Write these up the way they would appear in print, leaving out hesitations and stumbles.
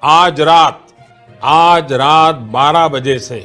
आज रात 12 बजे से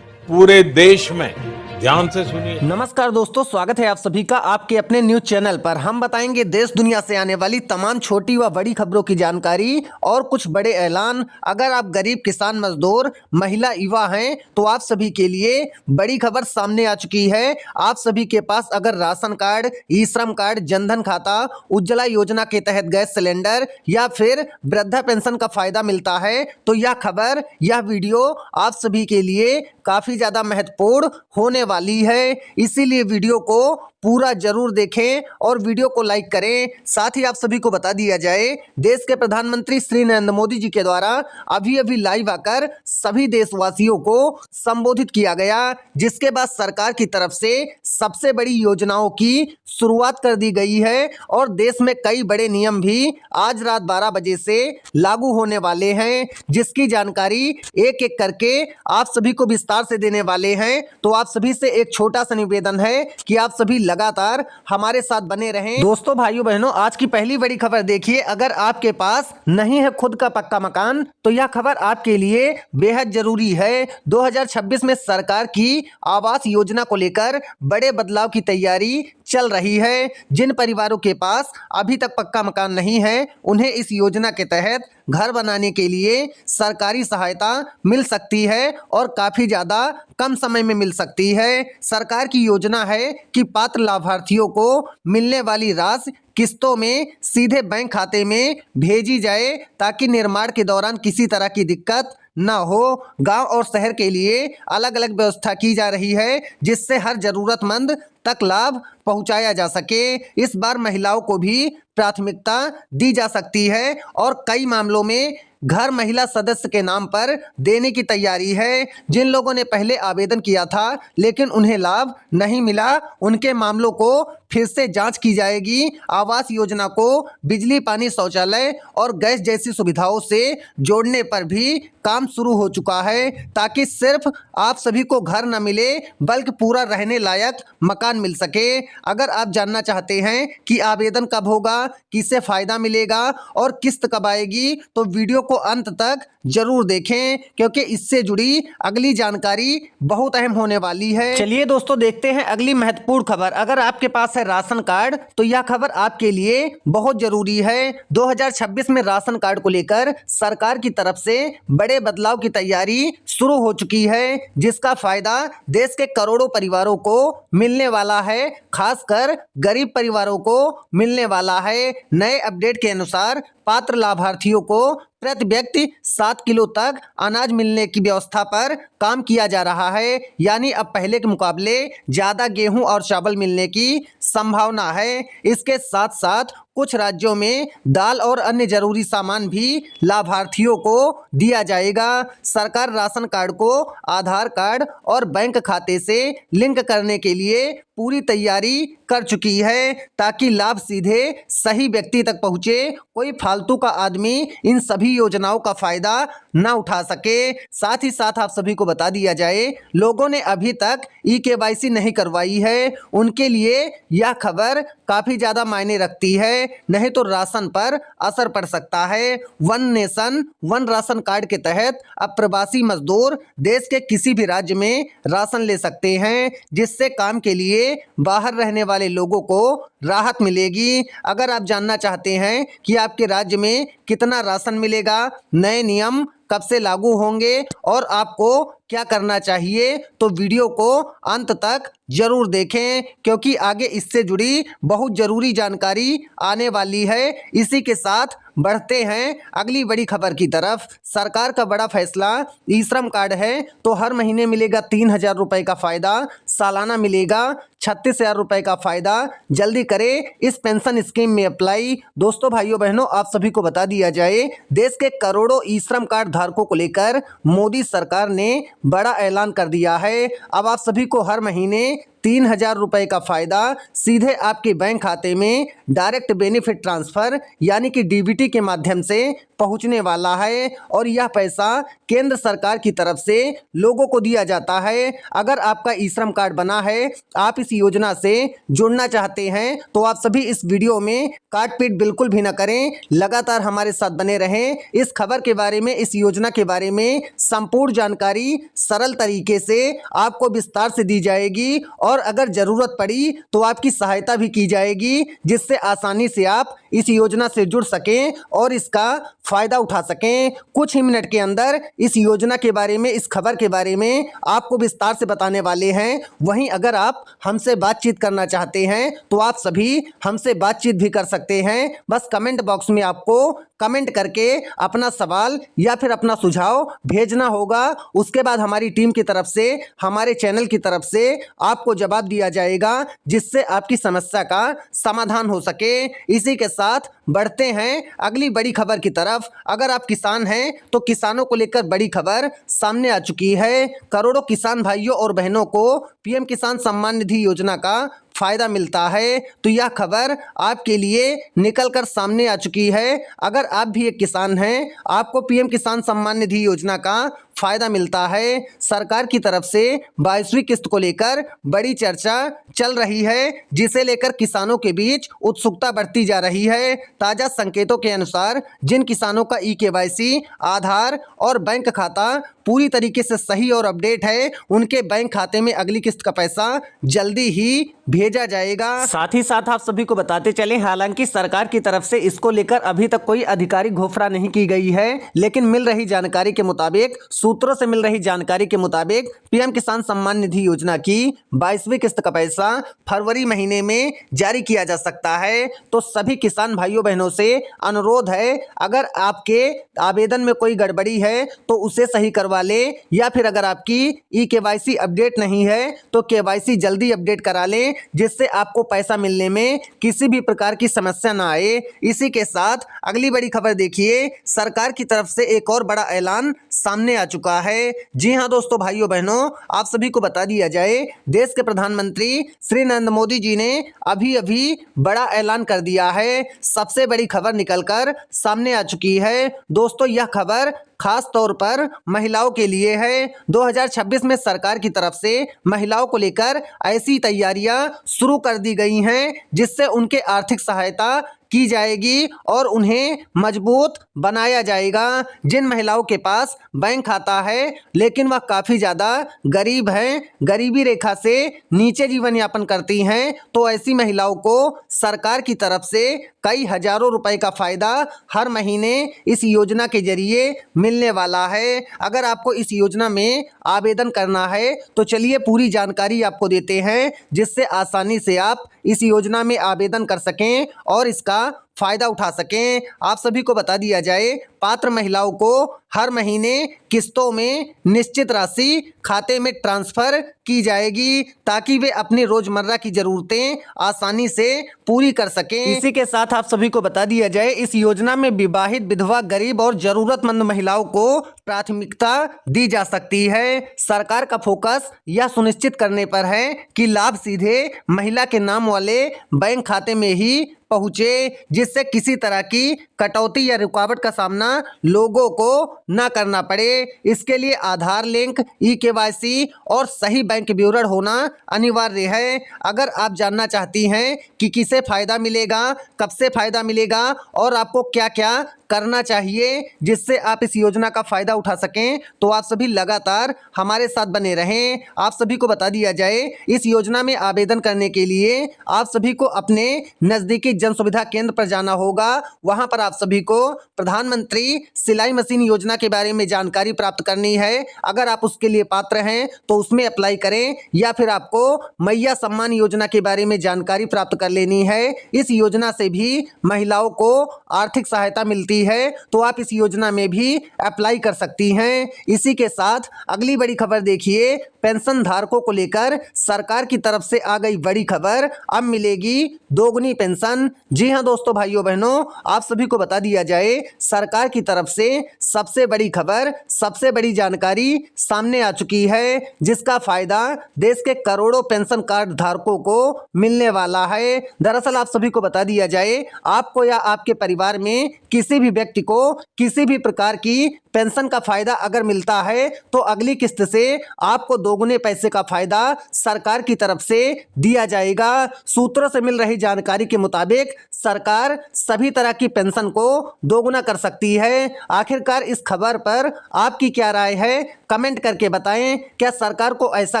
पूरे देश में ध्यान से सुनिए। नमस्कार दोस्तों, स्वागत है आप सभी का आपके अपने न्यूज चैनल पर। हम बताएंगे देश दुनिया से आने वाली तमाम छोटी व बड़ी खबरों की जानकारी और कुछ बड़े ऐलान। अगर आप गरीब किसान, मजदूर, महिला, युवा हैं तो आप सभी के लिए बड़ी खबर सामने आ चुकी है। आप सभी के पास अगर राशन कार्ड, ई श्रम कार्ड, जनधन खाता, उज्ज्वला योजना के तहत गैस सिलेंडर या फिर वृद्धा पेंशन का फायदा मिलता है तो यह खबर, यह वीडियो आप सभी के लिए काफी ज्यादा महत्वपूर्ण होने वाली है। इसीलिए वीडियो को पूरा जरूर देखें और वीडियो को लाइक करें। साथ ही आप सभी को बता दिया जाए, देश के प्रधानमंत्री श्री नरेंद्र मोदी जी के द्वारा अभी लाइव आकर सभी देशवासियों को संबोधित किया गया, जिसके बाद सरकार की तरफ से सबसे बड़ी योजनाओं की शुरुआत कर दी गई है और देश में कई बड़े नियम भी आज रात 12 बजे से लागू होने वाले हैं, जिसकी जानकारी एक एक करके आप सभी को विस्तार से देने वाले हैं। तो आप सभी से एक छोटा सा निवेदन है कि आप सभी लगातार हमारे साथ बने रहें। दोस्तों, भाइयों बहनों, आज की पहली बड़ी खबर देखिए। अगर आपके पास नहीं है खुद का पक्का मकान तो यह खबर आपके लिए बेहद जरूरी है। 2026 में सरकार की आवास योजना को लेकर बड़े बदलाव की तैयारी चल रही है। जिन परिवारों के पास अभी तक पक्का मकान नहीं है उन्हें इस योजना के तहत घर बनाने के लिए सरकारी सहायता मिल सकती है और काफी ज्यादा कम समय में मिल सकती है। सरकार की योजना है कि पात्र लाभार्थियों को मिलने वाली राशि किस्तों में सीधे बैंक खाते में भेजी जाए ताकि निर्माण के दौरान किसी तरह की दिक्कत ना हो। गांव और शहर के लिए अलग अलग व्यवस्था की जा रही है जिससे हर जरूरतमंद तक लाभ पहुंचाया जा सके। इस बार महिलाओं को भी प्राथमिकता दी जा सकती है और कई मामलों में घर महिला सदस्य के नाम पर देने की तैयारी है। जिन लोगों ने पहले आवेदन किया था लेकिन उन्हें लाभ नहीं मिला, उनके मामलों को फिर से जांच की जाएगी। आवास योजना को बिजली, पानी, शौचालय और गैस जैसी सुविधाओं से जोड़ने पर भी काम शुरू हो चुका है ताकि सिर्फ आप सभी को घर न मिले बल्कि पूरा रहने लायक मकान मिल सके। अगर आप जानना चाहते हैं कि आवेदन कब होगा, किससे फायदा मिलेगा और किस्त कब आएगी तो वीडियो को अंत तक जरूर देखें क्योंकि इससे जुड़ी अगली जानकारी बहुत अहम होने वाली है। चलिए दोस्तों, देखते हैं अगली महत्वपूर्ण खबर। अगर आपके पास है राशन कार्ड तो यह खबर आपके लिए बहुत जरूरी है। 2026 में राशन कार्ड को लेकर सरकार की तरफ से बड़े बदलाव की तैयारी शुरू हो चुकी है, जिसका फायदा देश के करोड़ों परिवारों को मिलने वाला है, खासकर गरीब परिवारों को मिलने वाला है। नए अपडेट के अनुसार पात्र लाभार्थियों को प्रति व्यक्ति 7 किलो तक अनाज मिलने की व्यवस्था पर काम किया जा रहा है, यानी अब पहले के मुकाबले ज्यादा गेहूं और चावल मिलने की संभावना है। इसके साथ साथ कुछ राज्यों में दाल और अन्य जरूरी सामान भी लाभार्थियों को दिया जाएगा। सरकार राशन कार्ड को आधार कार्ड और बैंक खाते से लिंक करने के लिए पूरी तैयारी कर चुकी है ताकि लाभ सीधे सही व्यक्ति तक पहुंचे, कोई फालतू का आदमी इन सभी योजनाओं का फायदा ना उठा सके। साथ ही साथ आप सभी को बता दिया जाए, लोगों ने अभी तक ई-केवाईसी नहीं करवाई है उनके लिए यह खबर काफी ज्यादा मायने रखती है, नहीं तो राशन पर असर पड़ सकता है। One nation one ration card के तहत अब प्रवासी मजदूर देश के किसी भी राज्य में राशन ले सकते हैं, जिससे काम के लिए बाहर रहने वाले लोगों को राहत मिलेगी। अगर आप जानना चाहते हैं कि आपके राज्य में कितना राशन मिलेगा, नए नियम कब से लागू होंगे और आपको क्या करना चाहिए तो वीडियो को अंत तक जरूर देखें क्योंकि आगे इससे जुड़ी बहुत जरूरी जानकारी आने वाली है। इसी के साथ बढ़ते हैं अगली बड़ी खबर की तरफ। सरकार का बड़ा फैसला, ई श्रम कार्ड है तो हर महीने मिलेगा 3,000 रुपए का फायदा, सालाना मिलेगा 36,000 रुपए का फायदा। जल्दी करें इस पेंशन स्कीम में अप्लाई। दोस्तों, भाइयों बहनों, आप सभी को बता दिया जाए, देश के करोड़ों ई श्रम कार्ड धारकों को लेकर मोदी सरकार ने बड़ा ऐलान कर दिया है। अब आप सभी को हर महीने 3,000 रुपए का फायदा सीधे आपके बैंक खाते में डायरेक्ट बेनिफिट ट्रांसफर यानी कि डीबीटी के माध्यम से पहुंचने वाला है और यह पैसा केंद्र सरकार की तरफ से लोगों को दिया जाता है। अगर आपका ई श्रम कार्ड बना है, आप इस योजना से जुड़ना चाहते हैं तो आप सभी इस वीडियो में काट पीट बिल्कुल भी ना करें, लगातार हमारे साथ बने रहें। इस खबर के बारे में, इस योजना के बारे में संपूर्ण जानकारी सरल तरीके से आपको विस्तार से दी जाएगी और अगर जरूरत पड़ी तो आपकी सहायता भी की जाएगी, जिससे आसानी से आप इस योजना से जुड़ सकें और इसका फायदा उठा सकें। कुछ ही मिनट के अंदर इस योजना के बारे में, इस खबर के बारे में आपको विस्तार से बताने वाले हैं। वहीं अगर आप हमसे बातचीत करना चाहते हैं तो आप सभी हमसे बातचीत भी कर सकते हैं। बस कमेंट बॉक्स में आपको कमेंट करके अपना सवाल या फिर अपना सुझाव भेजना होगा। उसके बाद हमारी टीम की तरफ से, हमारे चैनल की तरफ से आपको जवाब दिया जाएगा, जिससे आपकी समस्या का समाधान हो सके। इसी के साथ बढ़ते हैं अगली बड़ी खबर की तरफ। अगर आप किसान हैं तो किसानों को लेकर बड़ी खबर सामने आ चुकी है। करोड़ों किसान भाइयों और बहनों को पीएम किसान सम्मान निधि योजना का फायदा मिलता है, तो यह खबर आपके लिए निकलकर सामने आ चुकी है। अगर आप भी एक किसान हैं, आपको पीएम किसान सम्मान निधि योजना का फायदा मिलता है। सरकार की तरफ से 22वीं किस्त को लेकर बड़ी चर्चा चल रही है, जिसे लेकर किसानों के बीच उत्सुकता बढ़ती जा रही है। ताजा संकेतों के अनुसार जिन किसानों का ई-केवाईसी, आधार और बैंक खाता पूरी तरीके से सही और अपडेट है, उनके बैंक खाते में अगली किस्त का पैसा जल्दी ही भेजा जाएगा। साथ ही साथ आप सभी को बताते चलें, हालांकि सरकार की तरफ से इसको लेकर अभी तक कोई आधिकारिक घोषणा नहीं की गई है, लेकिन मिल रही जानकारी के मुताबिक, सूत्रों से मिल रही जानकारी के मुताबिक पीएम किसान सम्मान निधि योजना की 22वीं किस्त का पैसा फरवरी महीने में जारी किया जा सकता है। तो सभी किसान भाइयों बहनों से अनुरोध है, अगर आपके आवेदन में कोई गड़बड़ी है तो उसे सही करवा ले, या फिर अगर आपकी ई-केवाईसी अपडेट नहीं है तो केवाईसी जल्दी अपडेट करा लें, जिससे आपको पैसा मिलने में किसी भी प्रकार की समस्या ना आए। इसी के साथ अगली बड़ी खबर देखिए, सरकार की तरफ से एक और बड़ा ऐलान सामने आ चुका है। जी हां दोस्तों, भाइयों बहनों, आप सभी को बता दिया जाए, देश के प्रधानमंत्री श्री नरेंद्र मोदी जी ने अभी अभी बड़ा ऐलान कर दिया है। सबसे बड़ी खबर निकलकर सामने आ चुकी है। दोस्तों, यह खबर खास तौर पर महिलाओं के लिए है। 2026 में सरकार की तरफ से महिलाओं को लेकर ऐसी तैयारियां शुरू कर दी गई हैं, जिससे उनके आर्थिक सहायता की जाएगी और उन्हें मजबूत बनाया जाएगा। जिन महिलाओं के पास बैंक खाता है लेकिन वह काफ़ी ज़्यादा गरीब हैं, गरीबी रेखा से नीचे जीवन यापन करती हैं, तो ऐसी महिलाओं को सरकार की तरफ से कई हजारों रुपए का फ़ायदा हर महीने इस योजना के जरिए मिलने वाला है। अगर आपको इस योजना में आवेदन करना है तो चलिए पूरी जानकारी आपको देते हैं, जिससे आसानी से आप इस योजना में आवेदन कर सकें और इसका फायदा उठा सकें। आप सभी को बता दिया जाए, पात्र महिलाओं को हर महीने किस्तों में निश्चित राशि खाते में ट्रांसफर की जाएगी, ताकि वे अपनी रोजमर्रा की जरूरतें आसानी से पूरी कर सकें। इसी के साथ आप सभी को बता दिया जाए, इस योजना में विवाहित, विधवा, गरीब और जरूरतमंद महिलाओं को प्राथमिकता दी जा सकती है। सरकार का फोकस यह सुनिश्चित करने पर है कि लाभ सीधे महिला के नाम वाले बैंक खाते में ही पहुंचे, जिससे किसी तरह की कटौती या रुकावट का सामना लोगों को न करना पड़े। इसके लिए आधार लिंक, ई-केवाईसी और सही बैंक विवरण होना अनिवार्य है। अगर आप जानना चाहती हैं कि किसे फायदा मिलेगा, कब से फायदा मिलेगा और आपको क्या क्या करना चाहिए जिससे आप इस योजना का फायदा उठा सकें, तो आप सभी लगातार हमारे साथ बने रहें। आप सभी को बता दिया जाए, इस योजना में आवेदन करने के लिए आप सभी को अपने नजदीकी जन सुविधा केंद्र पर जाना होगा। वहां पर आप सभी को प्रधानमंत्री सिलाई मशीन योजना के बारे में जानकारी प्राप्त करनी है। अगर आप उसके लिए पात्र हैं तो उसमें अप्लाई करें, या फिर आपको मैया सम्मान योजना के बारे में जानकारी प्राप्त कर लेनी है। इस योजना से भी महिलाओं को आर्थिक सहायता मिलती है, तो आप इस योजना में भी अप्लाई कर सकती हैं। इसी के साथ अगली बड़ी खबर देखिए, पेंशन धारकों को लेकर सरकार की तरफ से आ गई बड़ी खबर, अब मिलेगी दोगुनी पेंशन। जी हां दोस्तों, भाइयों बहनों, आप सभी को बता दिया जाए, सरकार की तरफ से सबसे बड़ी खबर, सबसे बड़ी जानकारी सामने आ चुकी है, जिसका फायदा देश के करोड़ों पेंशन कार्ड धारकों को मिलने वाला है। दरअसल आप सभी को बता दिया जाए, आपको या आपके परिवार में किसी भी व्यक्ति को किसी भी प्रकार की पेंशन का फायदा अगर मिलता है तो अगली किस्त से आपको दोगुने पैसे का फायदा सरकार की तरफ से दिया जाएगा। सूत्रों से मिल रही जानकारी के मुताबिक सरकार सभी तरह की पेंशन को दोगुना कर सकती है। आखिरकार इस खबर पर आपकी क्या राय है, कमेंट करके बताएं। क्या सरकार को ऐसा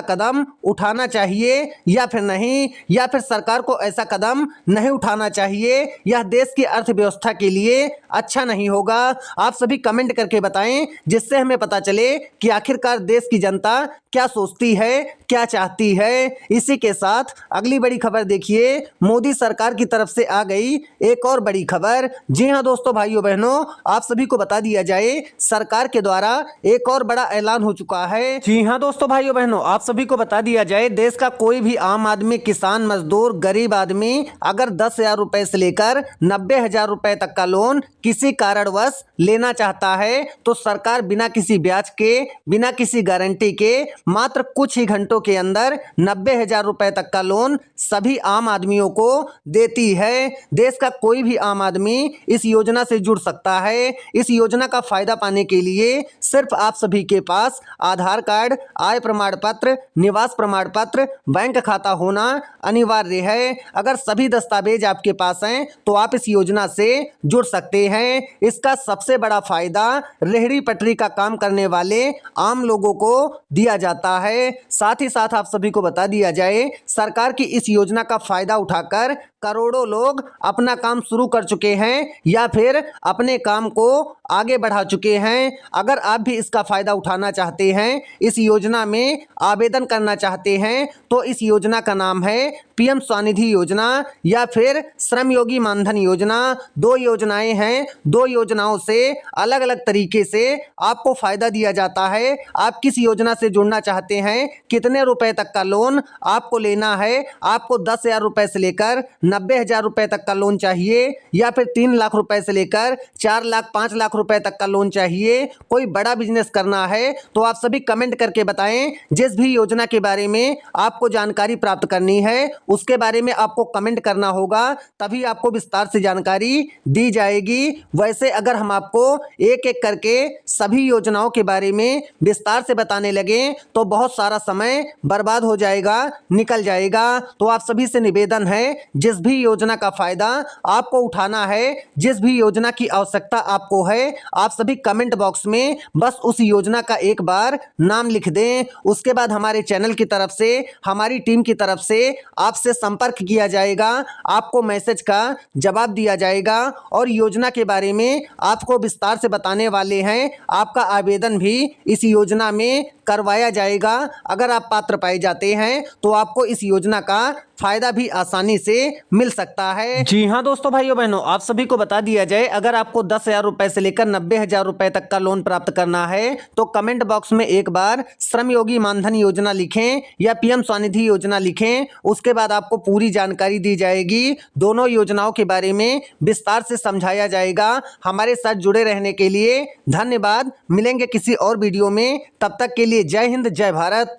कदम उठाना चाहिए या फिर नहीं, या फिर सरकार को ऐसा कदम नहीं उठाना चाहिए? यह देश की अर्थव्यवस्था के लिए अच्छा नहीं होगा। आप सभी कमेंट करके बताएं जिससे हमें पता चले कि आखिरकार देश की जनता क्या सोचती है, क्या चाहती है। इसी के साथ अगली बड़ी खबर देखिए, मोदी सरकार की तरफ से आ गई एक और बड़ी खबर। जी हां दोस्तों, भाइयों बहनों, आप सभी को बता दिया जाए सरकार के द्वारा एक और बड़ा ऐलान हो चुका है। जी हां दोस्तों, भाइयों बहनों, आप सभी को बता दिया जाए देश का कोई भी आम आदमी, किसान, मजदूर, गरीब आदमी अगर 10,000 रुपए से लेकर 90,000 रुपए तक का लोन किसी कारणवश लेना चाहता है तो सरकार बिना किसी ब्याज के, बिना किसी गारंटी के मात्र कुछ ही घंटों के अंदर 90,000 रुपए तक का लोन सभी आम आदमियों को देती है। देश का कोई भी आम आदमी इस योजना से जुड़ सकता है। इस योजना का फायदा पाने के लिए सिर्फ आप सभी के पास आधार कार्ड, आय प्रमाण पत्र, निवास प्रमाण पत्र, बैंक खाता होना अनिवार्य है। अगर सभी दस्तावेज आपके पास हैं तो आप इस योजना से जुड़ सकते हैं। इसका सबसे बड़ा फायदा रेहड़ी पटरी का काम करने वाले आम लोगों को दिया जाता है। साथ ही साथ आप सभी को बता दिया जाए सरकार की इस योजना का फायदा उठाकर करोड़ों लोग अपना काम शुरू कर चुके हैं या फिर अपने काम को आगे बढ़ा चुके हैं। अगर आप भी इसका फायदा उठाना चाहते हैं, इस योजना में आवेदन करना चाहते हैं तो इस योजना का नाम है पीएम स्वनिधि योजना या फिर श्रम योगी मानधन योजना। दो योजनाएं हैं, दो योजनाओं से अलग अलग तरीके से आपको फायदा दिया जाता है। आप किस योजना से जुड़ना चाहते हैं, कितने रुपए तक का लोन आपको लेना है, आपको 10,000 रुपए से लेकर 90,000 रुपए तक का लोन चाहिए या फिर 3 लाख रुपए से लेकर 4 लाख 5 लाख रुपए तक का लोन चाहिए, कोई बड़ा बिजनेस करना है, तो आप सभी कमेंट करके बताएं। जिस भी योजना के बारे में आपको जानकारी प्राप्त करनी है उसके बारे में आपको कमेंट करना होगा, तभी आपको विस्तार से जानकारी दी जाएगी। वैसे अगर हम आपको एक एक करके सभी योजनाओं के बारे में विस्तार से बताने लगे तो बहुत सारा समय बर्बाद हो जाएगा, निकल जाएगा। तो आप सभी से निवेदन है, जिस भी योजना का फायदा आपको उठाना है, जिस भी योजना की आवश्यकता आपको है, आप सभी कमेंट बॉक्स में बस उस योजना का एक बार नाम लिख दें। उसके बाद हमारे चैनल की तरफ से, हमारी टीम की तरफ से आपसे संपर्क किया जाएगा, आपको मैसेज का जवाब दिया जाएगा और योजना के बारे में आपको विस्तार से बताने वाले हैं। आपका आवेदन भी इस योजना में करवाया जाएगा। अगर आप पात्र पाए जाते हैं तो आपको इस योजना का फायदा भी आसानी से मिल सकता है। जी हाँ दोस्तों, भाइयों बहनों, आप सभी को बता दिया जाए अगर आपको 10,000 रुपए से लेकर 90,000 रुपए तक का लोन प्राप्त करना है तो कमेंट बॉक्स में एक बार श्रम योगी मानधन योजना लिखें या पीएम स्वनिधि योजना लिखें। उसके बाद आपको पूरी जानकारी दी जाएगी, दोनों योजनाओं के बारे में विस्तार से समझाया जाएगा। हमारे साथ जुड़े रहने के लिए धन्यवाद। मिलेंगे किसी और वीडियो में, तब तक के लिए जय हिंद, जय भारत।